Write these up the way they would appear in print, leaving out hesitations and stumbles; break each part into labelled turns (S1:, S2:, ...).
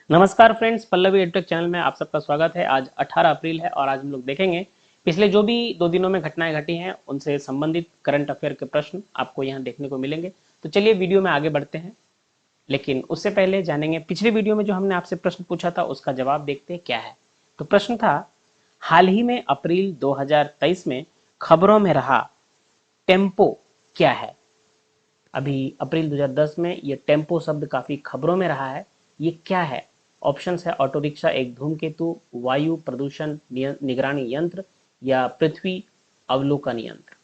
S1: नमस्कार friends, Pallavi edtech channel में आप सबका स्वागत है। आज 18 अप्रैल है और आज हम लोग देखेंगे पिछले जो भी 2 दिनों में घटनाएं घटी हैं उनसे संबंधित करंट अफेयर के प्रश्न आपको यहां देखने को मिलेंगे। तो चलिए वीडियो में आगे बढ़ते हैं, लेकिन उससे पहले जानेंगे पिछली वीडियो में जो हमने आपसे प्रश्न पूछा था उसका जवाब देखते हैं क्या है। तो प्रश्न था, हाल ही में अप्रैल 2023 में खबरों में रहा टेम्पो क्या है। अभी अप्रैल 2010 में ये टेम्पो शब्द काफी खबरों में रहा है, ये क्या है। ऑप्शंस है ऑटो रिक्शा, एक धूमकेतु, वायु प्रदूषण निगरानी यंत्र या पृथ्वी अवलोकन यंत्र।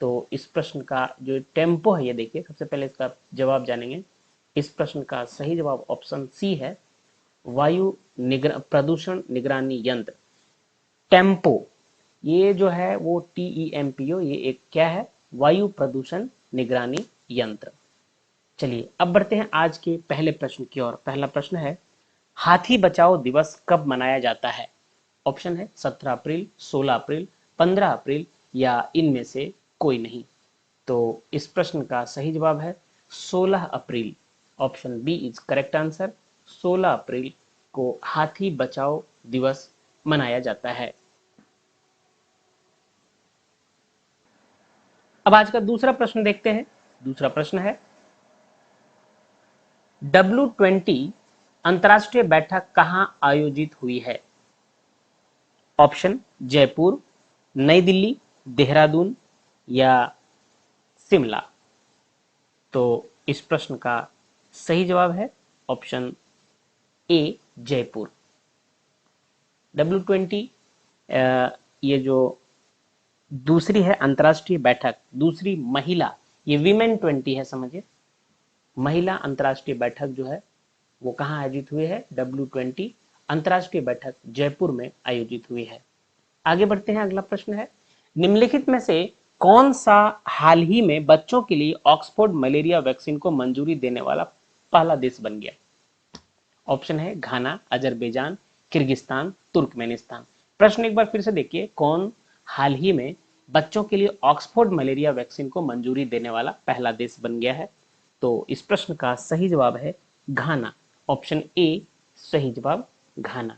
S1: तो इस प्रश्न का जो टेम्पो है, ये देखिए, सबसे पहले इसका जवाब जानेंगे। इस प्रश्न का सही जवाब ऑप्शन सी है, वायु प्रदूषण निगरानी यंत्र। टेम्पो ये जो है वो TEMPO, ये एक क्या है, वायु प्रदूषण निगरानी यंत्र। चलिए अब बढ़ते हैं आज के पहले प्रश्न की ओर। पहला प्रश्न है, हाथी बचाओ दिवस कब मनाया जाता है। ऑप्शन है 17 अप्रैल, 16 अप्रैल, 15 अप्रैल या इनमें से कोई नहीं। तो इस प्रश्न का सही जवाब है 16 अप्रैल। Option B is correct answer. 16 अप्रैल को हाथी बचाओ दिवस मनाया जाता है। अब आज का दूसरा प्रश्न देखते हैं। दूसरा प्रश्न है, W20 अंतर्राष्ट्रीय बैठक कहां आयोजित हुई है। ऑप्शन जयपुर, नई दिल्ली, देहरादून या शिमला। तो इस प्रश्न का सही जवाब है ऑप्शन ए, जयपुर। W20 ये जो दूसरी है अंतर्राष्ट्रीय बैठक, दूसरी महिला, ये विमेन 20 है, समझिए। महिला अंतर्राष्ट्रीय बैठक जो है वो कहाँ आयोजित हुई है, W20 अंतर्राष्ट्रीय बैठक जयपुर में आयोजित हुई है। आगे बढ़ते हैं, अगला प्रश्न है, निम्नलिखित में से कौन सा हाल ही में बच्चों के लिए ऑक्सफोर्ड मलेरिया वैक्सीन को मंजूरी देने वाला पहला देश बन गया। ऑप्शन है घाना, अजरबैजान, किर्गिस्तान, तुर्कमेनिस्तान। प्रश्न एक बार फिर से देखिए, कौन हाल ही में बच्चों के लिए ऑक्सफोर्ड मलेरिया वैक्सीन को मंजूरी देने वाला पहला देश बन गया है। तो इस प्रश्न का सही जवाब है घाना। ऑप्शन ए सही जवाब, घाना।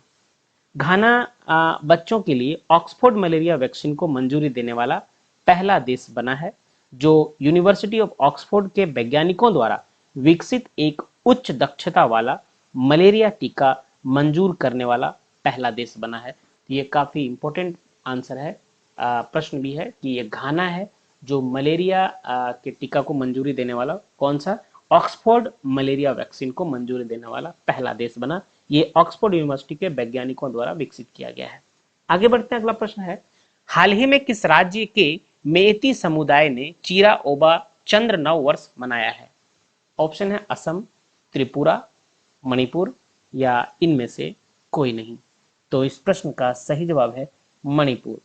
S1: घाना बच्चों के लिए ऑक्सफोर्ड मलेरिया वैक्सीन को मंजूरी देने वाला पहला देश बना है, जो यूनिवर्सिटी ऑफ ऑक्सफोर्ड के वैज्ञानिकों द्वारा विकसित एक उच्च दक्षता वाला मलेरिया टीका मंजूर करने वाला पहला देश बना है। तो ये काफी इंपॉर्टेंट आंसर है, प्रश्न भी है कि ये घाना है जो मलेरिया के टीका को मंजूरी देने वाला कौन सा, ऑक्सफोर्ड मलेरिया वैक्सीन को मंजूरी देने वाला पहला देश बना। ये ऑक्सफोर्ड यूनिवर्सिटी के वैज्ञानिकों द्वारा विकसित किया गया है। आगे बढ़ते हैं, अगला प्रश्न है, हाल ही में किस राज्य के मेइती समुदाय ने चीरा ओबा चंद्र नव वर्ष मनाया है। ऑप्शन है असम, त्रिपुरा, मणिपुर या इनमें से कोई नहीं। तो इस प्रश्न का सही जवाब है मणिपुर।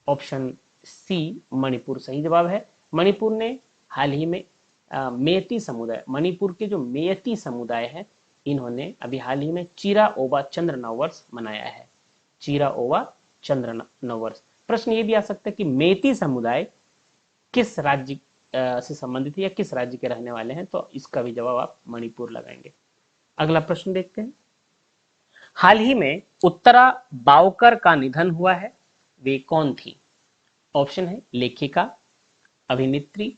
S1: ऑप्शन सी मणिपुर सही जवाब है। मणिपुर ने हाल ही में मेयती समुदाय, मणिपुर के जो मेयती समुदाय है, इन्होंने अभी हाल ही में चीरा ओबा चंद्र नववर्ष मनाया है। चीरा ओबा चंद्र नववर्ष। प्रश्न ये भी आ सकता है कि मेयती समुदाय किस राज्य से संबंधित है या किस राज्य के रहने वाले हैं, तो इसका भी जवाब आप मणिपुर लगाएंगे। अगला प्रश्न देखते हैं, हाल ही में उत्तरा बावकर का निधन हुआ है, वे कौन थी। ऑप्शन है लेखिका, अभिनेत्री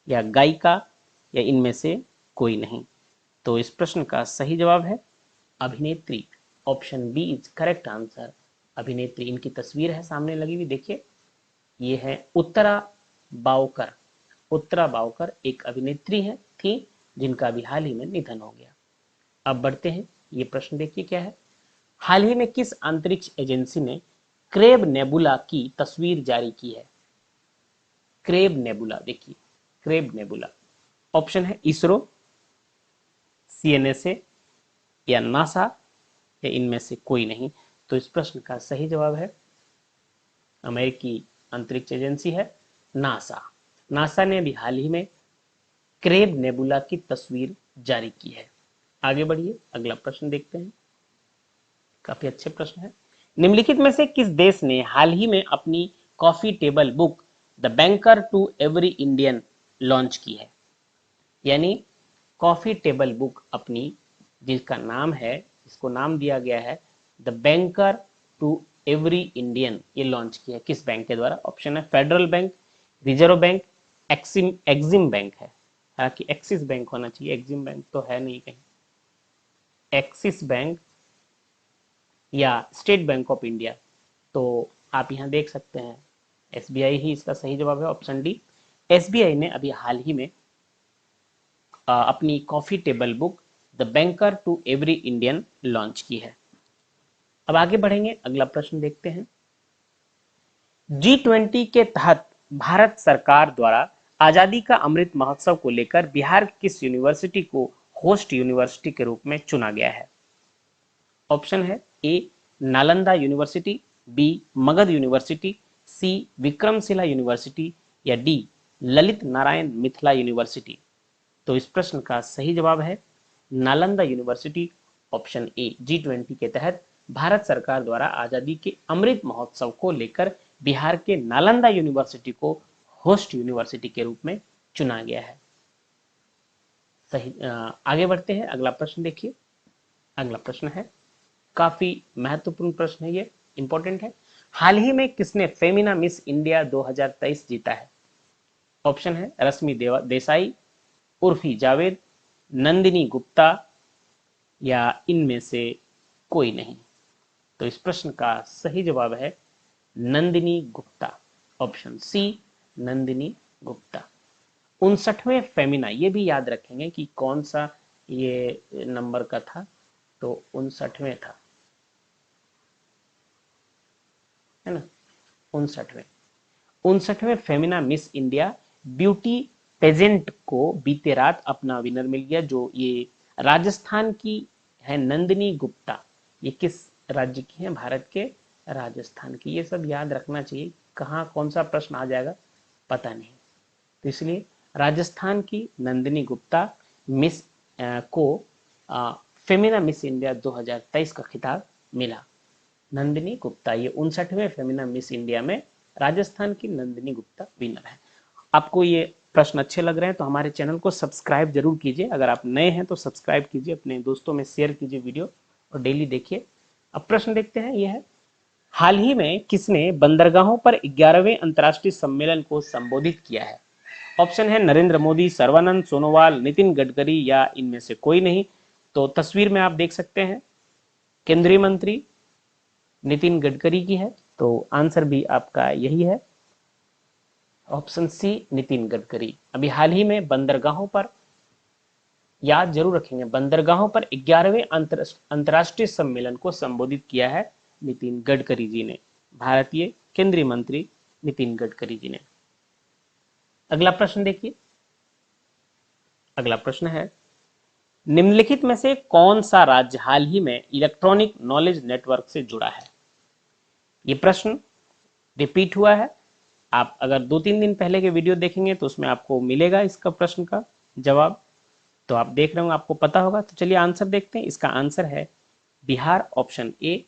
S1: या गायिका या इनमें से कोई नहीं। तो इस प्रश्न का सही जवाब है अभिनेत्री। Option B is correct answer, अभिनेत्री। इनकी तस्वीर है सामने लगी हुई, देखिए, ये है उत्तरा बावकर। उत्तरा बावकर एक अभिनेत्री है थी जिनका अभी हाल ही में निधन हो गया। अब बढ़ते हैं, ये प्रश्न देखिए क्या है, हाल ही में किस अंतरिक्ष एजेंसी ने क्रेब नेबुला की तस्वीर जारी की है। क्रेब नेबुला, देखिए क्रेब नेबुला। ऑप्शन है इसरो, CNSA या नासा या इनमें से कोई नहीं। तो इस प्रश्न का सही जवाब है अमेरिकी अंतरिक्ष एजेंसी है नासा। नासा ने अभी हाल ही में क्रेब नेबुला की तस्वीर जारी की है। आगे बढ़िए, अगला प्रश्न देखते हैं, काफी अच्छे प्रश्न है। निम्नलिखित में से किस देश ने हाल ही में अपनी coffee table book the banker to every Indian launch की है। यानी कॉफी टेबल बुक अपनी जिसका नाम है, इसको नाम दिया गया है the banker to every Indian, ये लॉन्च किया है किस बैंक के द्वारा? ऑप्शन है Federal Bank, Reserve Bank, Exim Bank है। हालांकि एक्सिस बैंक होना चाहिए, एक्सिम बैंक तो है नहीं कहीं। एक्सिस बैंक या स्टेट बैंक ऑफ इंडिया, तो आप यहाँ देख सकते हैं एसबीआई ही इसका सही जवाब है, ऑप्शन डी। एसबीआई ने अभी हाल ही में अपनी coffee table book the banker to every Indian launch की है। अब आगे बढ़ेंगे, अगला प्रश्न देखते हैं। G20 के तहत भारत सरकार द्वारा आजादी का अमृत महोत्सव को लेकर बिहार किस यूनिवर्सिटी को होस्ट यूनिवर्सिटी के रूप में चुना गया है? ऑप्शन है A Nalanda university, B Magadh university, C Vikramshila university या डी ललित नारायण मिथिला यूनिवर्सिटी। तो इस प्रश्न का सही जवाब है Nalanda university, option A. G20 के तहत भारत सरकार द्वारा आजादी के अमृत महोत्सव को लेकर बिहार के नालंदा यूनिवर्सिटी को होस्ट यूनिवर्सिटी के रूप में चुना गया है। सही। आगे बढ़ते हैं, अगला प्रश्न देखिए। अगला प्रश्न है, काफी महत्वपूर्ण प्रश्न है, ये इंपॉर्टेंट है। हाल ही में किसने फेमिना मिस इंडिया 2023 जीता है? ऑप्शन है रश्मि देसाई, उर्फी जावेद, नंदिनी गुप्ता या इनमें से कोई नहीं। तो इस प्रश्न का सही जवाब है नंदिनी गुप्ता, ऑप्शन सी नंदिनी गुप्ता। 59वें फेमिना, ये भी याद रखेंगे कि कौन सा ये नंबर का था, तो 59वें था, है ना, 59वें Femina Miss India beauty pageant को बीते रात अपना विनर मिल गया, जो ये राजस्थान की है नंदिनी गुप्ता। ये किस राज्य की है? भारत के राजस्थान की। ये सब याद रखना चाहिए, कहाँ कौन सा प्रश्न आ जाएगा पता नहीं, तो इसलिए राजस्थान की नंदिनी गुप्ता मिस को फेमिना मिस इंडिया 2023 का खिताब मिला। नंदिनी गुप्ता, ये 59वें फेमिना मिस इंडिया में राजस्थान की नंदिनी गुप्ता विनर है। आपको ये प्रश्न अच्छे लग रहे हैं तो हमारे चैनल को सब्सक्राइब जरूर कीजिए। अगर आप नए हैं तो सब्सक्राइब कीजिए, अपने दोस्तों में शेयर कीजिए वीडियो और डेली देखिए। अब प्रश्न देखते हैं, यह है हाल ही में किसने बंदरगाहों पर 11वें अंतर्राष्ट्रीय सम्मेलन को संबोधित किया है? ऑप्शन है नरेंद्र मोदी, सर्बानंद सोनोवाल, नितिन गडकरी या इनमें से कोई नहीं। तो तस्वीर में आप देख सकते हैं केंद्रीय मंत्री नितिन गडकरी की है, तो आंसर भी आपका यही है, ऑप्शन सी नितिन गडकरी। अभी हाल ही में बंदरगाहों पर, याद जरूर रखेंगे, बंदरगाहों पर 11वें अंतर्राष्ट्रीय सम्मेलन को संबोधित किया है नितिन गडकरी जी ने, भारतीय केंद्रीय मंत्री नितिन गडकरी जी ने। अगला प्रश्न देखिए। अगला प्रश्न है, निम्नलिखित में से कौन सा राज्य हाल ही में इलेक्ट्रॉनिक नॉलेज नेटवर्क से जुड़ा है? ये प्रश्न रिपीट हुआ है, आप अगर 2-3 दिन पहले के वीडियो देखेंगे तो उसमें आपको मिलेगा इसका प्रश्न का जवाब, तो आप देख रहे होंगे, आपको पता होगा। तो चलिए आंसर देखते हैं। इसका आंसर है बिहार, ऑप्शन ए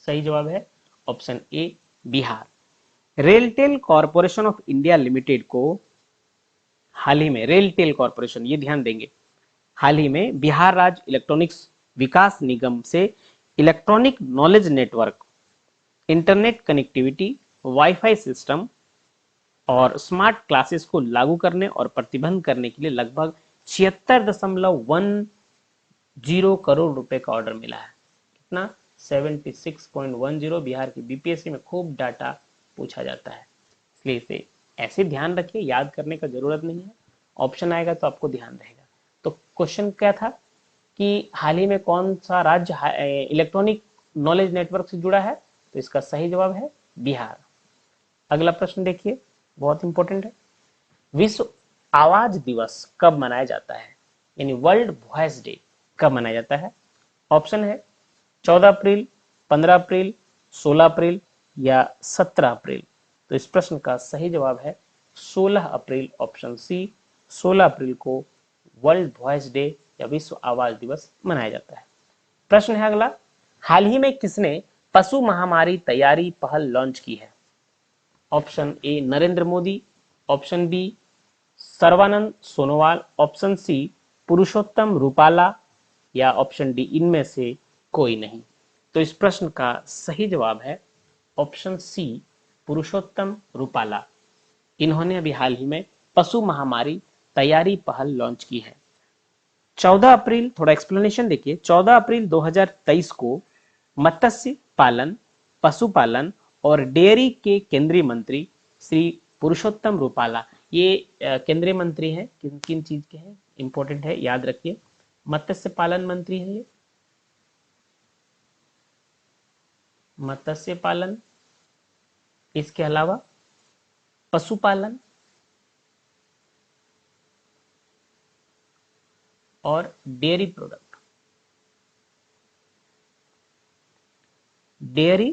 S1: सही जवाब है, option A Bihar. RailTel corporation of India limited को हाल ही में, रेलटेल कॉरपोरेशन, ये ध्यान देंगे, हाल ही में बिहार राज्य इलेक्ट्रॉनिक्स विकास निगम से electronic knowledge network, internet connectivity, wifi system और स्मार्ट क्लासेस को लागू करने और प्रतिबंध करने के लिए लगभग 76.10 करोड़ रुपए का ऑर्डर मिला है। कितना? 76.10। बिहार की बीपीएससी में खूब डाटा पूछा जाता है, इसलिए इसे ऐसे ध्यान रखिए, याद करने का जरूरत नहीं है, ऑप्शन आएगा तो आपको ध्यान रहेगा। तो क्वेश्चन क्या था कि हाल ही में कौन सा राज्य इलेक्ट्रॉनिक नॉलेज नेटवर्क से जुड़ा है? तो इसका सही जवाब है बिहार। अगला प्रश्न देखिए, बहुत इंपॉर्टेंट है। विश्व आवाज दिवस कब मनाया जाता है, यानी वर्ल्ड वॉइस डे कब मनाया जाता है? ऑप्शन है 14 अप्रैल, 15 अप्रैल, 16 अप्रैल या 17 अप्रैल। तो इस प्रश्न का सही जवाब है 16 अप्रैल, ऑप्शन सी। 16 अप्रैल को वर्ल्ड वॉइस डे या विश्व आवाज दिवस मनाया जाता है। प्रश्न है अगला, हाल ही में किसने पशु महामारी तैयारी पहल लॉन्च की है? Option A Narendra Modi, option B Sarbananda Sonowal, option C Purushottam Rupala या ऑप्शन डी इनमें से कोई नहीं। तो इस प्रश्न का सही जवाब है ऑप्शन सी, पुरुषोत्तम रूपाला। इन्होंने अभी हाल ही में पशु महामारी तैयारी पहल लॉन्च की है। 14 अप्रैल, थोड़ा एक्सप्लेनेशन देखिए, 14 अप्रैल 2023 को मत्स्य पालन, पशुपालन और डेयरी के केंद्रीय मंत्री श्री पुरुषोत्तम रूपाला, ये केंद्रीय मंत्री हैं, किन किन चीज के हैं, इंपॉर्टेंट है, याद रखिए। मत्स्य पालन मंत्री है ये, मत्स्य पालन, इसके अलावा पशुपालन और डेयरी प्रोडक्ट, डेयरी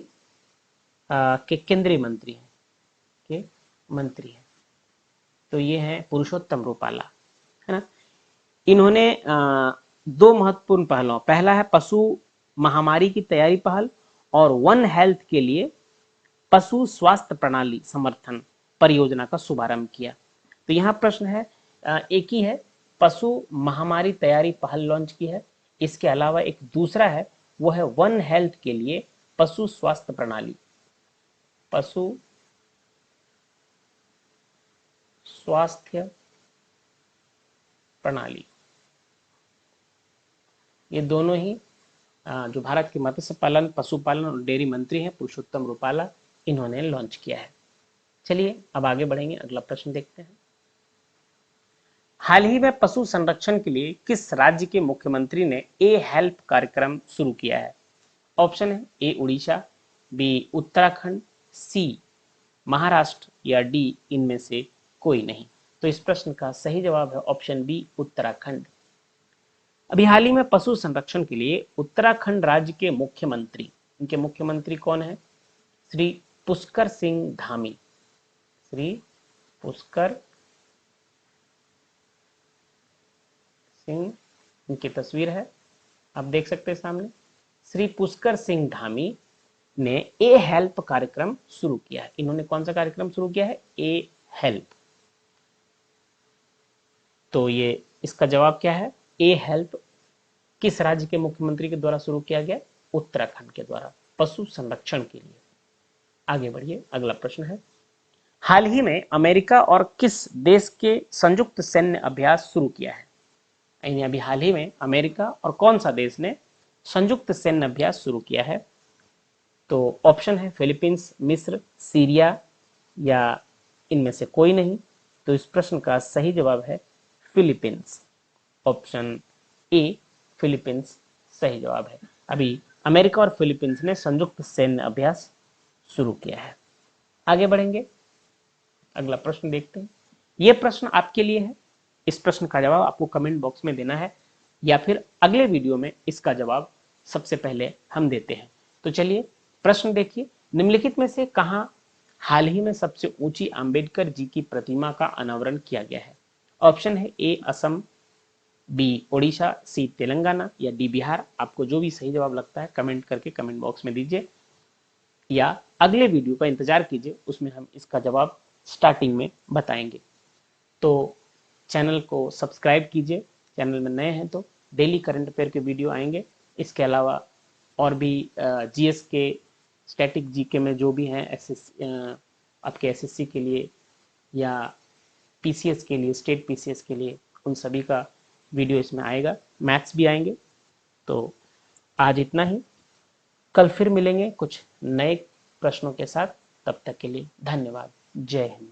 S1: के केंद्रीय मंत्री हैं, के मंत्री हैं। तो ये है पुरुषोत्तम रूपाला, है ना। इन्होंने दो महत्वपूर्ण पहलों, पहला है पशु महामारी की तैयारी पहल और वन हेल्थ के लिए पशु स्वास्थ्य प्रणाली समर्थन परियोजना का शुभारंभ किया। तो यहाँ प्रश्न है, एक ही है, पशु महामारी तैयारी पहल लॉन्च की है, इसके अलावा एक दूसरा है, वो है वन हेल्थ के लिए पशु स्वास्थ्य प्रणाली, पशु स्वास्थ्य प्रणाली। ये दोनों ही जो भारत के मत्स्य पालन, पशुपालन और डेयरी मंत्री हैं पुरुषोत्तम रूपाला, इन्होंने लॉन्च किया है। चलिए अब आगे बढ़ेंगे, अगला प्रश्न देखते हैं। हाल ही में पशु संरक्षण के लिए किस राज्य के मुख्यमंत्री ने ए हेल्प कार्यक्रम शुरू किया है? ऑप्शन है ए उड़ीसा, बी उत्तराखंड, सी महाराष्ट्र या डी इनमें से कोई नहीं। तो इस प्रश्न का सही जवाब है ऑप्शन बी, उत्तराखंड। अभी हाल ही में पशु संरक्षण के लिए उत्तराखंड राज्य के मुख्यमंत्री, इनके मुख्यमंत्री कौन है? श्री पुष्कर सिंह धामी, श्री पुष्कर सिंह, इनकी तस्वीर है, आप देख सकते हैं सामने। श्री पुष्कर सिंह धामी ने ए हेल्प कार्यक्रम शुरू किया है। इन्होंने कौन सा कार्यक्रम शुरू किया है? ए हेल्प। तो ये इसका जवाब क्या है? ए हेल्प किस राज्य के मुख्यमंत्री के द्वारा शुरू किया गया? उत्तराखंड के द्वारा, पशु संरक्षण के लिए। आगे बढ़िए, अगला प्रश्न है, हाल ही में अमेरिका और किस देश के संयुक्त सैन्य अभ्यास शुरू किया है? यानी अभी हाल ही में अमेरिका और कौन सा देश ने संयुक्त सैन्य अभ्यास शुरू किया है? तो ऑप्शन है फिलीपींस, मिस्र, सीरिया या इनमें से कोई नहीं। तो इस प्रश्न का सही जवाब है फिलीपींस, ऑप्शन ए फिलीपींस सही जवाब है। अभी अमेरिका और फिलीपींस ने संयुक्त सैन्य अभ्यास शुरू किया है। आगे बढ़ेंगे, अगला प्रश्न देखते हैं। यह प्रश्न आपके लिए है, इस प्रश्न का जवाब आपको कमेंट बॉक्स में देना है या फिर अगले वीडियो में इसका जवाब सबसे पहले हम देते हैं। तो चलिए प्रश्न देखिए, निम्नलिखित में से कहां हाल ही में सबसे ऊंची अंबेडकर जी की प्रतिमा का अनावरण किया गया है? ऑप्शन है ए असम, बी ओडिशा, सी तेलंगाना या डी बिहार। आपको जो भी सही जवाब लगता है कमेंट करके कमेंट बॉक्स में दीजिए या अगले वीडियो का इंतजार कीजिए, उसमें हम इसका जवाब स्टार्टिंग में बताएंगे। तो चैनल को सब्सक्राइब कीजिए, चैनल में नए हैं तो डेली करंट अफेयर के वीडियो आएंगे। इसके अलावा और भी जीएस के, स्टैटिक जीके में जो भी हैं, आपके एसएससी के लिए या पीसीएस के लिए, स्टेट पीसीएस के लिए, उन सभी का वीडियो इसमें आएगा, मैथ्स भी आएंगे। तो आज इतना ही, कल फिर मिलेंगे कुछ नए प्रश्नों के साथ। तब तक के लिए धन्यवाद। जय हिंद।